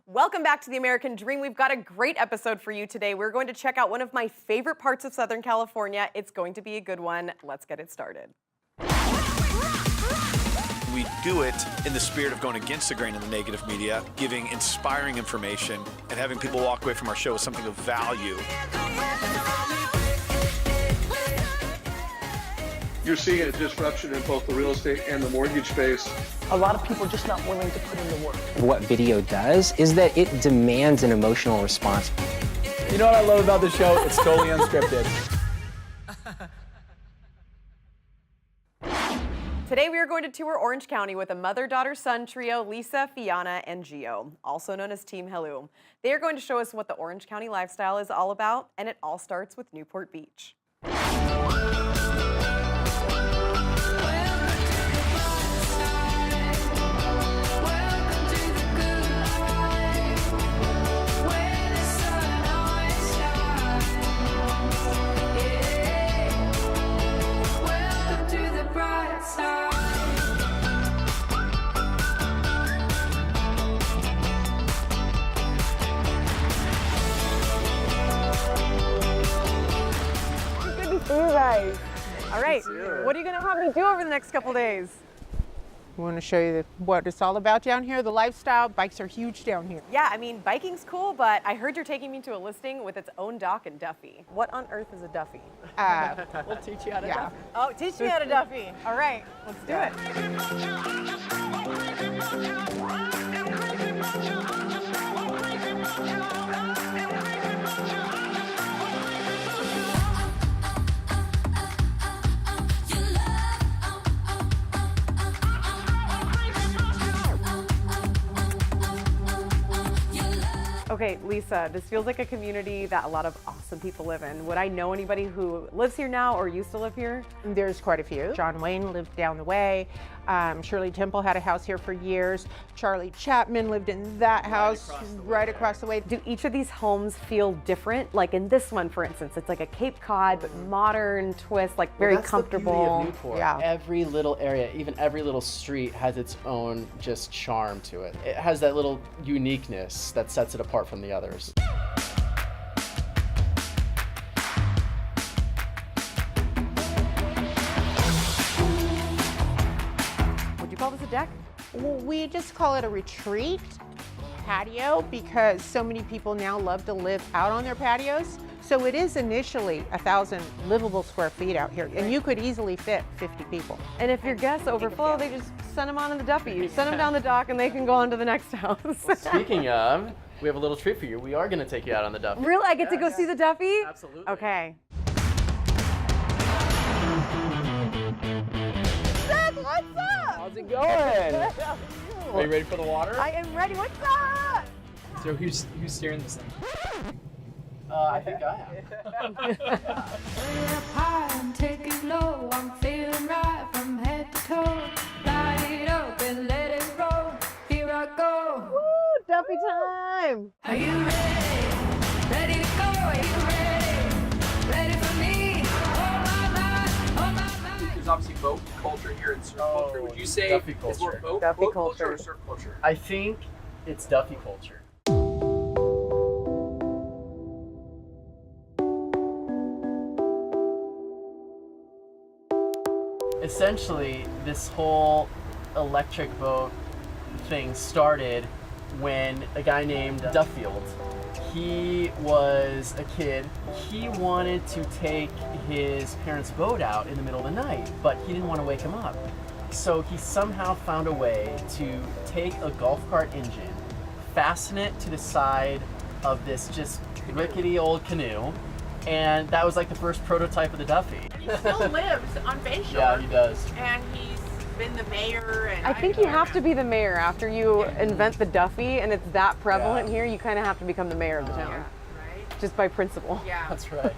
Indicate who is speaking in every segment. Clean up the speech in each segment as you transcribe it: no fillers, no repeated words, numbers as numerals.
Speaker 1: Welcome back to the American Dream. We've got a great episode for you today. We're going to check out one of my favorite parts of Southern California. It's going to be a good one. Let's get it started.
Speaker 2: We do it in the spirit of going against the grain of the negative media, giving inspiring information, and having people walk away from our show with something of value.
Speaker 3: You're seeing a disruption in both the real estate and the mortgage space.
Speaker 4: A lot of people are just not willing to put in the work.
Speaker 5: What video does is that it demands an emotional response.
Speaker 6: You know what I love about the show? It's totally unscripted.
Speaker 1: Today we are going to tour Orange County with a mother-daughter-son trio, Lisa, Fianna, and Gio, also known as Team Helou. They are going to show us what the Orange County lifestyle is all about, and it all starts with Newport Beach. You guys. All right, what are you going to have me do over the next couple days?
Speaker 7: We want to show you what it's all about down here, the lifestyle. Bikes are huge down here.
Speaker 1: Yeah, I mean, biking's cool, but I heard you're taking me to a listing with its own dock and Duffy. What on earth is a Duffy?
Speaker 7: We'll teach you how to
Speaker 1: Duffy. Oh, teach me how to Duffy. All right, let's do it. Okay, Lisa, this feels like a community that a lot of awesome people live in. Would I know anybody who lives here now or used to live here?
Speaker 7: There's quite a few. John Wayne lived down the way. Shirley Temple had a house here for years. Charlie Chapman lived in that house right across the way.
Speaker 1: Do each of these homes feel different? Like in this one, for instance, it's like a Cape Cod, but modern twist, like very comfortable.
Speaker 8: The beauty of Newport.
Speaker 7: Yeah.
Speaker 8: Every little area, even every little street has its own just charm to it. It has that little uniqueness that sets it apart from the others.
Speaker 1: Would you call this a deck?
Speaker 7: Well, we just call it a retreat patio because so many people now love to live out on their patios. So it is initially 1,000 livable square feet out here, and you could easily fit 50 people.
Speaker 1: And if your guests overflow, they just send them on in the Duffy. You send them down the dock and they can go on to the next house.
Speaker 8: Well, speaking of, we have a little treat for you. We are going to take you out on the Duffy.
Speaker 1: Really? I get to go see the Duffy?
Speaker 8: Absolutely.
Speaker 1: Okay. Seth, what's up?
Speaker 6: How's it going? Are you ready for the water?
Speaker 1: I am ready. What's up?
Speaker 6: So who's steering this thing?
Speaker 8: I think I am.
Speaker 9: High and take it low. I'm feeling right from head to toe. Light it up and let it roll. Here I go.
Speaker 1: Woo, Duffy time.
Speaker 9: Are you ready? Ready to go? Are you ready? Ready for me? Oh my mind.
Speaker 6: There's obviously boat culture here and surf culture. Would you say
Speaker 8: Duffy
Speaker 6: it's more
Speaker 8: culture.
Speaker 6: boat
Speaker 1: Duffy
Speaker 6: culture
Speaker 1: culture.
Speaker 6: or surf culture?
Speaker 8: I think it's Duffy culture. Essentially, this whole electric boat thing started when a guy named Duffield, he was a kid. He wanted to take his parents' boat out in the middle of the night, but he didn't want to wake him up. So he somehow found a way to take a golf cart engine, fasten it to the side of this just rickety old canoe, and that was like the first prototype of the Duffy.
Speaker 10: He still lives on Bayshore.
Speaker 8: Yeah, he does.
Speaker 10: And he's been the mayor. And
Speaker 1: I think you have to be the mayor after you invent the Duffy, and it's that prevalent
Speaker 8: Yeah.
Speaker 1: here. You kind of have to become the mayor of the town,
Speaker 10: Right?
Speaker 1: just by principle.
Speaker 10: Yeah.
Speaker 8: That's right.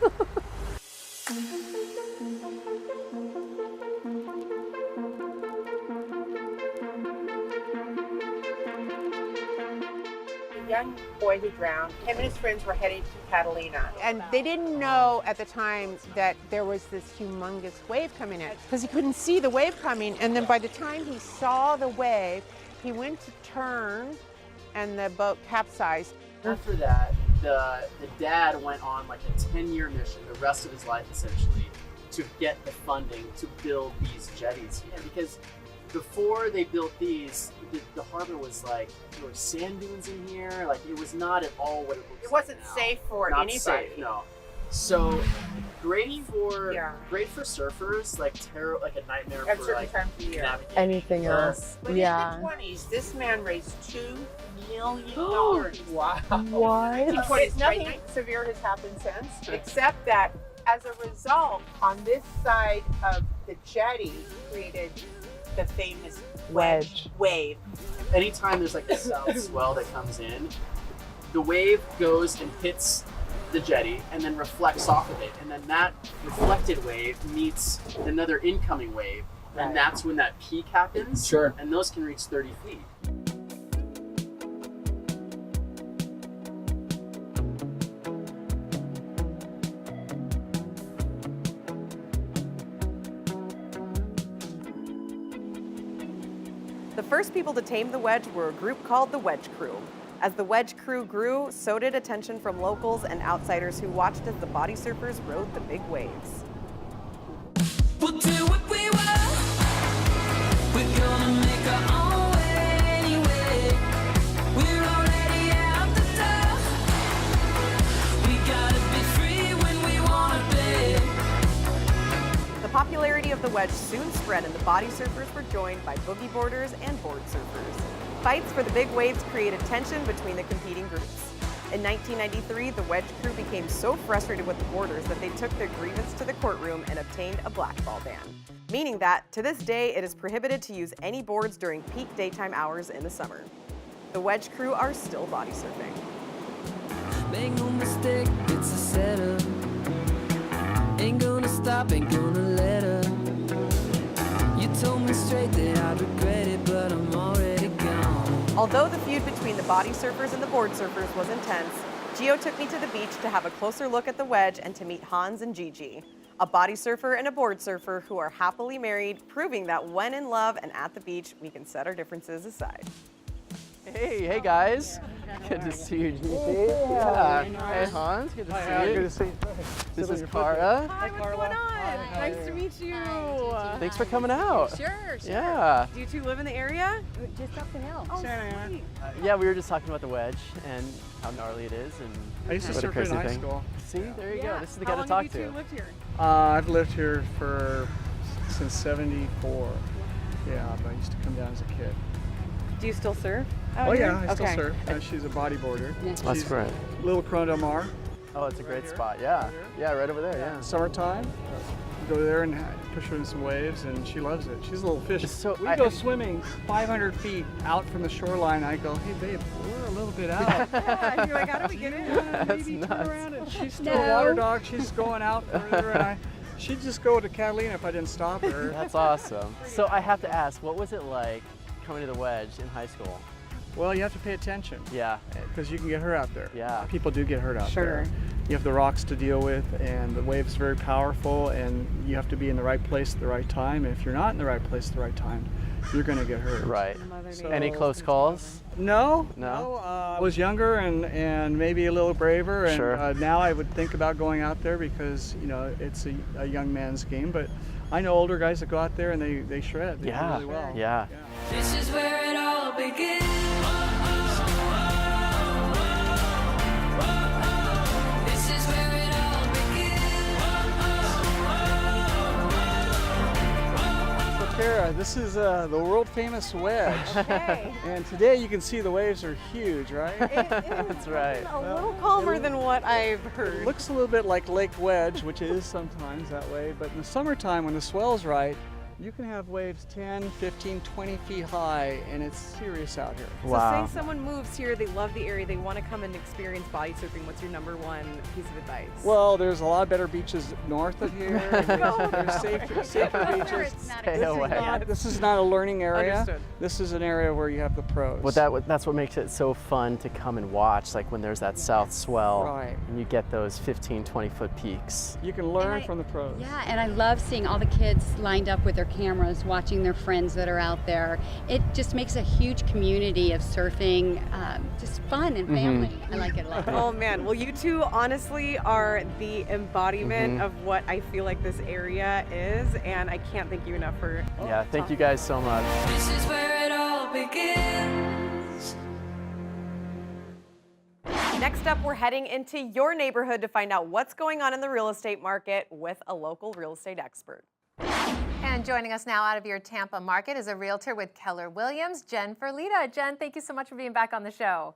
Speaker 4: Young boy who drowned, him and his friends were heading to Catalina.
Speaker 7: And they didn't know at the time that there was this humongous wave coming in because he couldn't see the wave coming. And then by the time he saw the wave, he went to turn and the boat capsized.
Speaker 8: After that, the dad went on like a 10-year mission, the rest of his life essentially, to get the funding to build these jetties. Yeah, because before they built these, the harbor was like, there were sand dunes in here. Like, it was not at all what it looks like.
Speaker 4: It wasn't
Speaker 8: now.
Speaker 4: safe for
Speaker 8: Not
Speaker 4: anybody.
Speaker 8: safe, no. So great for surfers, like like a nightmare
Speaker 4: At
Speaker 8: for
Speaker 4: certain
Speaker 8: like
Speaker 4: times of year.
Speaker 8: navigating.
Speaker 5: Anything else?
Speaker 4: But in the 20s, this man raised $2 million.
Speaker 6: Wow.
Speaker 5: What?
Speaker 7: Nothing severe has happened since.
Speaker 4: Except that as a result, on this side of the jetty created the famous wedge wave.
Speaker 8: Anytime there's like a south swell that comes in, the wave goes and hits the jetty and then reflects off of it. And then that reflected wave meets another incoming wave. And that's when that peak happens.
Speaker 6: Sure.
Speaker 8: And those can reach 30 feet.
Speaker 1: The first people to tame the wedge were a group called the Wedge Crew. As the Wedge Crew grew, so did attention from locals and outsiders who watched as the body surfers rode the big waves.
Speaker 9: We'll do what we want. We're gonna make our own way anyway. We're already out the door. We gotta be free when we wanna be.
Speaker 1: The popularity of the wedge soon spread and the body surfers were joined by boogie boarders and board surfers. Fights for the big waves created tension between the competing groups. In 1993, the Wedge Crew became so frustrated with the boarders that they took their grievance to the courtroom and obtained a blackball ban, meaning that, to this day, it is prohibited to use any boards during peak daytime hours in the summer. The Wedge Crew are still body surfing.
Speaker 9: Make no mistake, it's a setup. Ain't gonna stop, ain't gonna let her. You told me straight that I'd regret it, but I'm already gone.
Speaker 1: Although the feud between the body surfers and the board surfers was intense, Gio took me to the beach to have a closer look at the wedge and to meet Hans and Gigi, a body surfer and a board surfer who are happily married, proving that when in love and at the beach, we can set our differences aside.
Speaker 8: Hey guys. Good to see you, Gigi. Yeah. Hey Hans, good to see you.
Speaker 6: Good to see you.
Speaker 8: This is Cara.
Speaker 1: Hi, what's going on? Nice to meet you.
Speaker 8: Thanks for coming out.
Speaker 1: Sure.
Speaker 8: Yeah.
Speaker 1: Do you two live in the area?
Speaker 11: Just up the hill.
Speaker 1: Oh, sweet.
Speaker 8: Yeah, we were just talking about the wedge and how gnarly it is, and
Speaker 6: I used to
Speaker 8: what a
Speaker 6: surf in
Speaker 8: crazy
Speaker 6: high
Speaker 8: thing.
Speaker 6: school.
Speaker 8: See, there you go. This is the
Speaker 1: How
Speaker 8: guy to
Speaker 1: long
Speaker 8: talk
Speaker 1: have you
Speaker 8: to.
Speaker 1: two lived here?
Speaker 6: I've lived here since '74. Yeah, but I used to come down as a kid.
Speaker 1: Do you still surf?
Speaker 6: Oh yeah, I still
Speaker 1: Okay.
Speaker 6: surf. She's a bodyboarder.
Speaker 8: That's
Speaker 6: She's
Speaker 8: great.
Speaker 6: Little Corona del Mar.
Speaker 8: Oh, it's a great spot. Yeah. Yeah, right over there. Yeah.
Speaker 6: Summertime, go there and push her in some waves, and she loves it. She's a little fish.
Speaker 8: So
Speaker 6: we go swimming 500 feet out from the shoreline. I go, hey babe, we're a little bit out.
Speaker 1: Yeah, you're like, how do we get in?
Speaker 8: That's
Speaker 6: Maybe turn
Speaker 8: nuts.
Speaker 6: around, and she's still a water dog. She's going out further, and she'd just go to Catalina if I didn't stop her.
Speaker 8: That's awesome. So I have to ask, what was it like coming to the wedge in high school?
Speaker 6: Well, you have to pay attention.
Speaker 8: Yeah.
Speaker 6: Because you can get hurt out there.
Speaker 8: Yeah.
Speaker 6: People do get hurt out there. You have the rocks to deal with, and the wave's very powerful, and you have to be in the right place at the right time. And if you're not in the right place at the right time, you're going to get hurt.
Speaker 8: Right.
Speaker 6: So-
Speaker 8: Any close calls?
Speaker 6: No.
Speaker 8: No?
Speaker 6: I was younger and maybe a little braver, and
Speaker 8: Sure.
Speaker 6: now I would think about going out there because, you know, it's a young man's game. But I know older guys that go out there and they shred. They do
Speaker 8: Yeah.
Speaker 6: really well.
Speaker 8: Yeah.
Speaker 9: This is where it all begins. This is where it all begins.
Speaker 6: So Kara, this is the world famous wedge.
Speaker 1: Okay.
Speaker 6: And today you can see the waves are huge, right?
Speaker 8: That's right.
Speaker 1: A little calmer than what I've heard.
Speaker 6: It looks a little bit like Lake Wedge, which it is sometimes that way, but in the summertime when the swell's right, you can have waves 10, 15, 20 feet high, and it's serious out here.
Speaker 8: Wow.
Speaker 1: So say someone moves here, they love the area, they want to come and experience body surfing. What's your number one piece of advice?
Speaker 6: Well, there's a lot better beaches north of here. There's safer beaches.
Speaker 8: Stay away.
Speaker 6: This is not a learning area.
Speaker 1: Understood.
Speaker 6: This is an area where you have the pros.
Speaker 8: Well, that's what makes it so fun to come and watch, like when there's that south swell
Speaker 6: Right.
Speaker 8: and you get those 15, 20-foot peaks.
Speaker 6: You can learn
Speaker 11: And
Speaker 6: from the pros.
Speaker 11: Yeah, and I love seeing all the kids lined up with their their cameras, watching their friends that are out there. It just makes a huge community of surfing, just fun and family. I like it a lot.
Speaker 1: Oh man, well you two honestly are the embodiment of what I feel like this area is, and I can't thank you enough for
Speaker 8: Yeah, thank you guys so much.
Speaker 9: This is where it all begins.
Speaker 1: Next up, we're heading into your neighborhood to find out what's going on in the real estate market with a local real estate expert.
Speaker 12: And joining us now out of your Tampa market is a realtor with Keller Williams, Jenn Ferlita. Jen, thank you so much for being back on the show.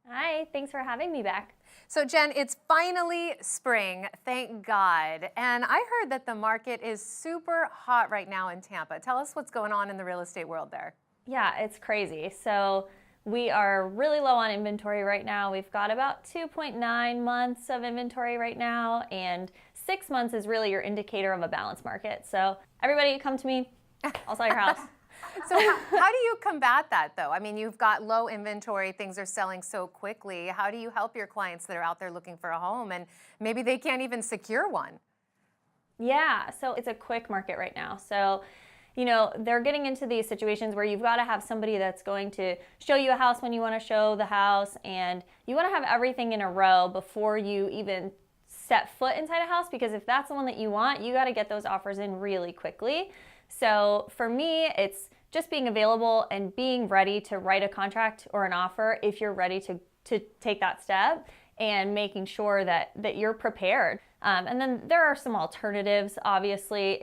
Speaker 13: Hi, thanks for having me back.
Speaker 12: So Jen, it's finally spring, thank God. And I heard that the market is super hot right now in Tampa. Tell us what's going on in the real estate world there.
Speaker 13: Yeah, it's crazy. So we are really low on inventory right now. We've got about 2.9 months of inventory right now, and 6 months is really your indicator of a balanced market. So everybody come to me, I'll sell your house.
Speaker 12: So how do you combat that though? I mean, you've got low inventory, things are selling so quickly. How do you help your clients that are out there looking for a home and maybe they can't even secure one?
Speaker 13: Yeah, so it's a quick market right now. So, you know, they're getting into these situations where you've got to have somebody that's going to show you a house when you want to show the house, and you want to have everything in a row before you even set foot inside a house, because if that's the one that you want, you got to get those offers in really quickly. So for me, it's just being available and being ready to write a contract or an offer if you're ready to take that step, and making sure that you're prepared. And then there are some alternatives, obviously,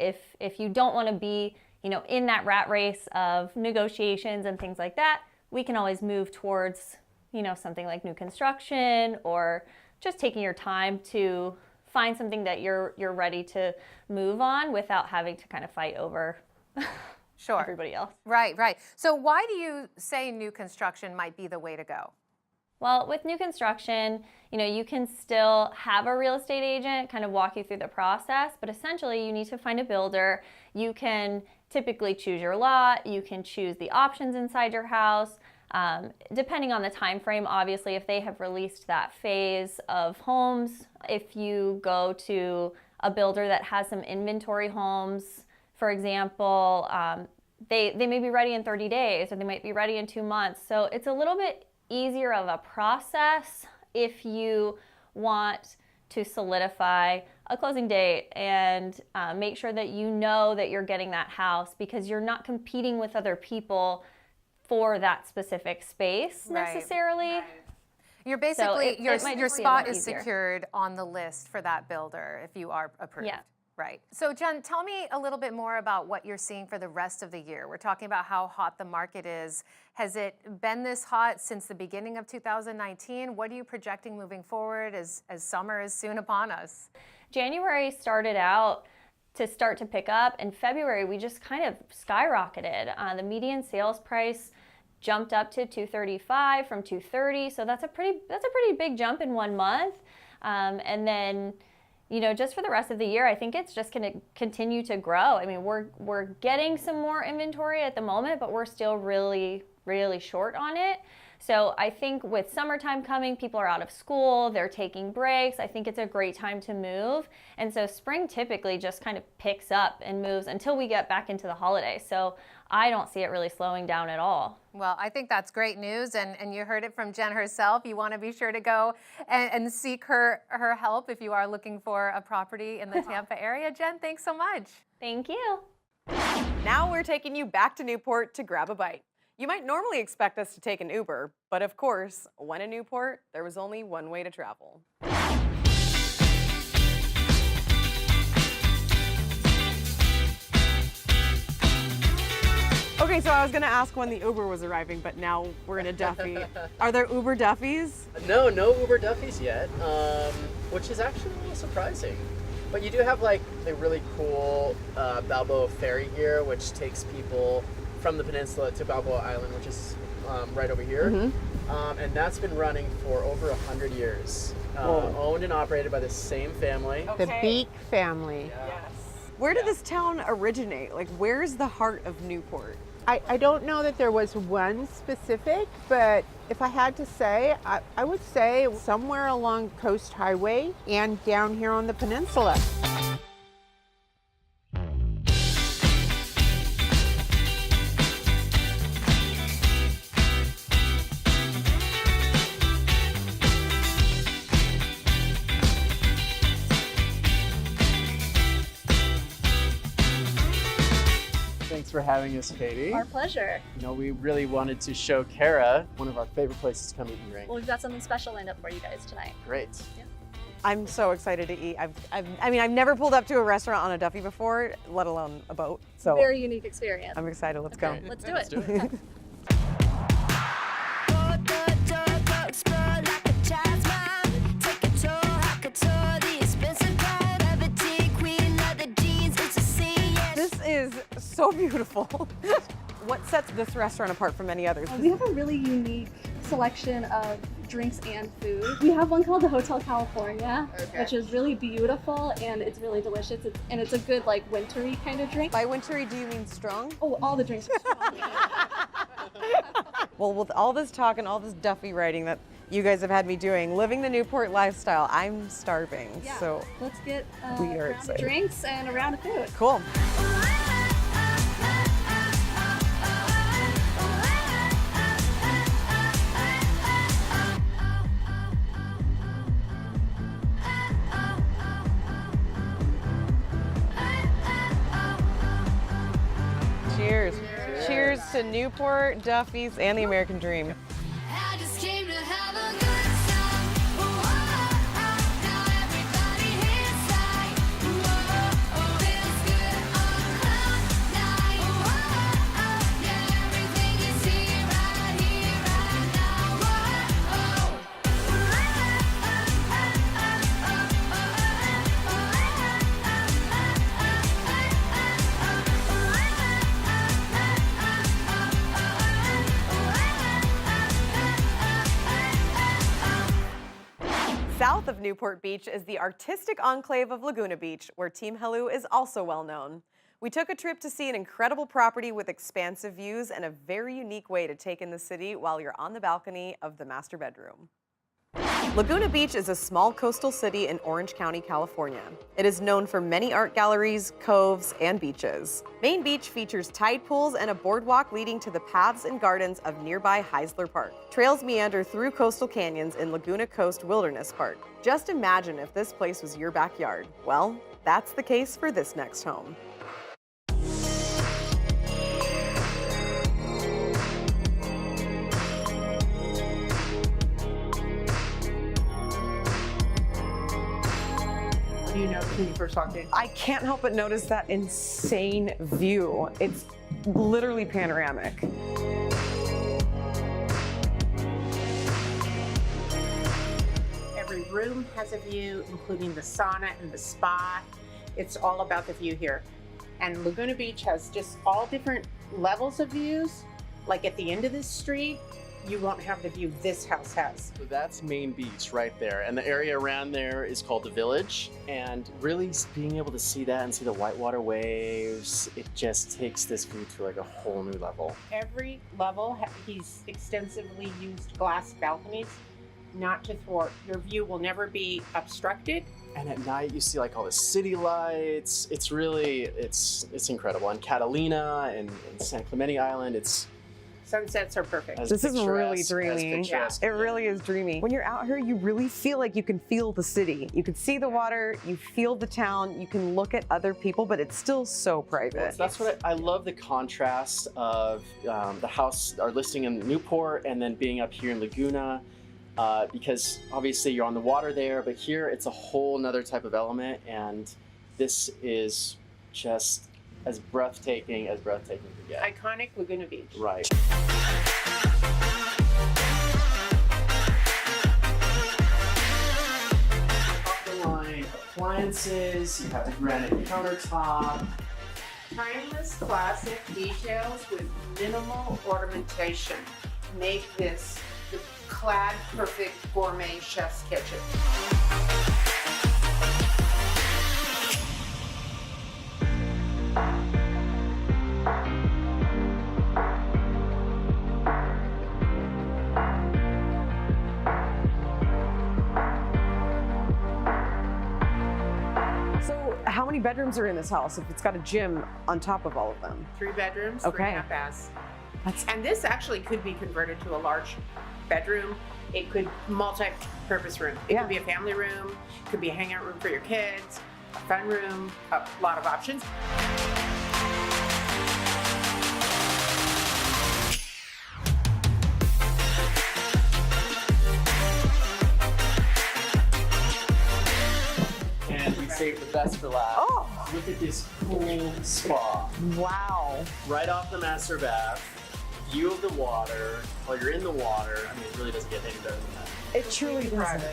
Speaker 13: if you don't want to be, you know, in that rat race of negotiations and things like that, we can always move towards, you know, something like new construction, or just taking your time to find something that you're ready to move on without having to kind of fight over
Speaker 12: Sure.
Speaker 13: everybody else.
Speaker 12: Right, right. So why do you say new construction might be the way to go?
Speaker 13: Well, with new construction, you know, you can still have a real estate agent kind of walk you through the process, but essentially you need to find a builder. You can typically choose your lot, you can choose the options inside your house, depending on the time frame. Obviously, if they have released that phase of homes, if you go to a builder that has some inventory homes, for example, they may be ready in 30 days, or they might be ready in 2 months. So it's a little bit easier of a process if you want to solidify a closing date and make sure that you know that you're getting that house, because you're not competing with other people for that specific space necessarily.
Speaker 12: Right. You're basically,
Speaker 13: so
Speaker 12: your spot is secured on the list for that builder if you are approved.
Speaker 13: Yeah.
Speaker 12: Right. So Jen, tell me a little bit more about what you're seeing for the rest of the year. We're talking about how hot the market is. Has it been this hot since the beginning of 2019? What are you projecting moving forward as summer is soon upon us?
Speaker 13: January started out to pick up. In February, we just kind of skyrocketed. The median sales price jumped up to $235 from $230. So that's a pretty big jump in 1 month. And then, you know, just for the rest of the year, I think it's just going to continue to grow. I mean, we're getting some more inventory at the moment, but we're still really, really short on it. So I think with summertime coming, people are out of school, they're taking breaks. I think it's a great time to move. And so spring typically just kind of picks up and moves until we get back into the holidays. So I don't see it really slowing down at all.
Speaker 12: Well, I think that's great news, and you heard it from Jen herself. You want to be sure to go and seek her help if you are looking for a property in the Tampa area. Jen, thanks so much.
Speaker 13: Thank you.
Speaker 1: Now we're taking you back to Newport to grab a bite. You might normally expect us to take an Uber, but of course, when in Newport, there was only one way to travel. Okay, so I was gonna ask when the Uber was arriving, but now we're in a Duffy. Are there Uber Duffys?
Speaker 8: No Uber Duffys yet, which is actually a little surprising. But you do have like the really cool Balboa ferry here, which takes people from the peninsula to Balboa Island, which is right over here. And that's been running for over 100 years. Owned and operated by the same family.
Speaker 7: The Beak family.
Speaker 1: Yes. Where did this town originate? Like, where's the heart of Newport?
Speaker 7: I don't know that there was one specific, but if I had to say, I would say somewhere along Coast Highway and down here on the peninsula.
Speaker 8: for having us, Katie.
Speaker 14: Our pleasure.
Speaker 8: You know, we really wanted to show Kara one of our favorite places to come eat and drink.
Speaker 14: Well, we've got something special lined up for you guys tonight.
Speaker 8: Great.
Speaker 14: Yeah.
Speaker 1: I'm so excited to eat. I've never pulled up to a restaurant on a Duffy before, let alone a boat. So
Speaker 14: Very unique experience.
Speaker 1: I'm excited. Let's go.
Speaker 14: Let's do it.
Speaker 1: This is so beautiful. What sets this restaurant apart from any others?
Speaker 14: We have a really unique selection of drinks and food. We have one called the Hotel California, which is really beautiful and it's really delicious. It's a good like wintry kind of drink.
Speaker 1: By wintry, do you mean strong?
Speaker 14: Oh, all the drinks are strong.
Speaker 1: Well, with all this talk and all this Duffy writing that you guys have had me doing, living the Newport lifestyle, I'm starving.
Speaker 14: Yeah.
Speaker 1: So
Speaker 14: let's get
Speaker 1: we are
Speaker 14: a round of
Speaker 1: excited.
Speaker 14: drinks and a round of food.
Speaker 1: Cool. Cheers. Cheers to Newport, Duffy's, and the American Dream.
Speaker 9: I just came to have a good time. Now everybody inside. Feels good on cloud nine. Yeah, everything is here, right
Speaker 1: South of Newport Beach is the artistic enclave of Laguna Beach, where Team Helou is also well known. We took a trip to see an incredible property with expansive views and a very unique way to take in the city while you're on the balcony of the master bedroom. Laguna Beach is a small coastal city in Orange County, California. It is known for many art galleries, coves, and beaches. Main Beach features tide pools and a boardwalk leading to the paths and gardens of nearby Heisler Park. Trails meander through coastal canyons in Laguna Coast Wilderness Park. Just imagine if this place was your backyard. Well, that's the case for this next home.
Speaker 4: Do you know when you first walked in?
Speaker 1: I can't help but notice that insane view. It's literally panoramic.
Speaker 4: Every room has a view, including the sauna and the spa. It's all about the view here. And Laguna Beach has just all different levels of views. Like at the end of this street, you won't have the view this house has.
Speaker 8: So that's Main Beach right there. And the area around there is called the Village. And really being able to see that and see the whitewater waves, it just takes this view to like a whole new level.
Speaker 4: Every level, he's extensively used glass balconies, not to thwart. Your view will never be obstructed.
Speaker 8: And at night you see like all the city lights. It's really, it's incredible. And Catalina and San Clemente Island, it's
Speaker 4: Sunsets are perfect.
Speaker 1: This is really dreamy. It really is dreamy. When you're out here, you really feel like you can feel the city. You can see the water, you feel the town, you can look at other people, but it's still so private.
Speaker 8: That's what I love, the contrast of the house, our listing in Newport, and then being up here in Laguna, because obviously you're on the water there, but here it's a whole nother type of element, and this is just as breathtaking could get.
Speaker 4: Iconic Laguna Beach.
Speaker 8: Right. Line appliances, you have the granite countertop.
Speaker 4: Timeless classic details with minimal ornamentation make this the clad perfect gourmet chef's kitchen.
Speaker 1: How many bedrooms are in this house if it's got a gym on top of all of them?
Speaker 4: 3 bedrooms,
Speaker 1: Okay.
Speaker 4: 3.5 baths. And this actually could be converted to a large bedroom. It could multi-purpose room. It could be a family room, it could be a hangout room for your kids, a fun room, a lot of options.
Speaker 8: saved the best for last.
Speaker 1: Oh.
Speaker 8: Look at this cool spa.
Speaker 1: Wow.
Speaker 8: Right off the master bath, view of the water. While you're in the water, I mean, it really doesn't get any better than that.
Speaker 1: It truly doesn't.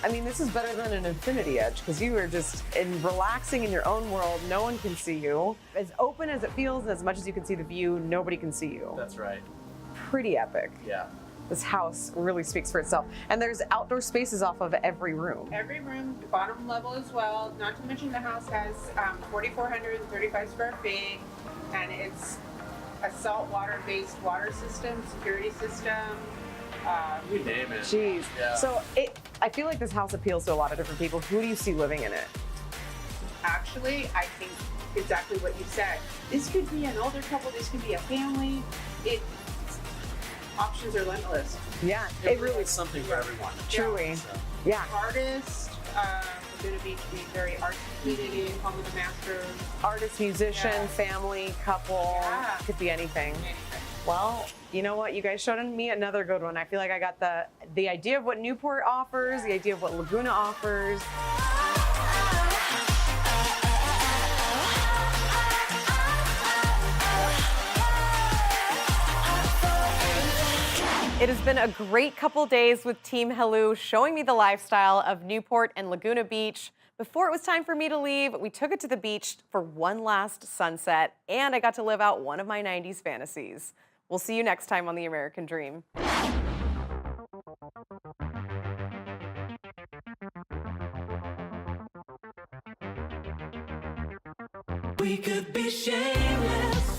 Speaker 1: I mean, this is better than an infinity edge because you are just relaxing in your own world. No one can see you. As open as it feels and as much as you can see the view, nobody can see you.
Speaker 8: That's right.
Speaker 1: Pretty epic.
Speaker 8: Yeah.
Speaker 1: This house really speaks for itself. And there's outdoor spaces off of every room.
Speaker 4: Every room, the bottom level as well. Not to mention the house has 4,435 square feet, and it's a saltwater-based water system, security system.
Speaker 8: You name it.
Speaker 1: Jeez.
Speaker 8: Yeah.
Speaker 1: So I feel like this house appeals to a lot of different people. Who do you see living in it?
Speaker 4: Actually, I think exactly what you said. This could be an older couple. This could be a family. Options are limitless.
Speaker 1: Yeah,
Speaker 8: It really is something for everyone.
Speaker 1: Truly.
Speaker 8: So.
Speaker 1: Yeah.
Speaker 4: Artist, Laguna Beach being very artsy community, home of the masters.
Speaker 1: Artist, musician, family, couple.
Speaker 4: Yeah.
Speaker 1: Could be anything. Well, you know what? You guys showed me another good one. I feel like I got the idea of what Newport offers, the idea of what Laguna offers. It has been a great couple days with Team Helou showing me the lifestyle of Newport and Laguna Beach. Before it was time for me to leave, we took it to the beach for one last sunset, and I got to live out one of my 90s fantasies. We'll see you next time on The American Dream.
Speaker 9: We could be shameless.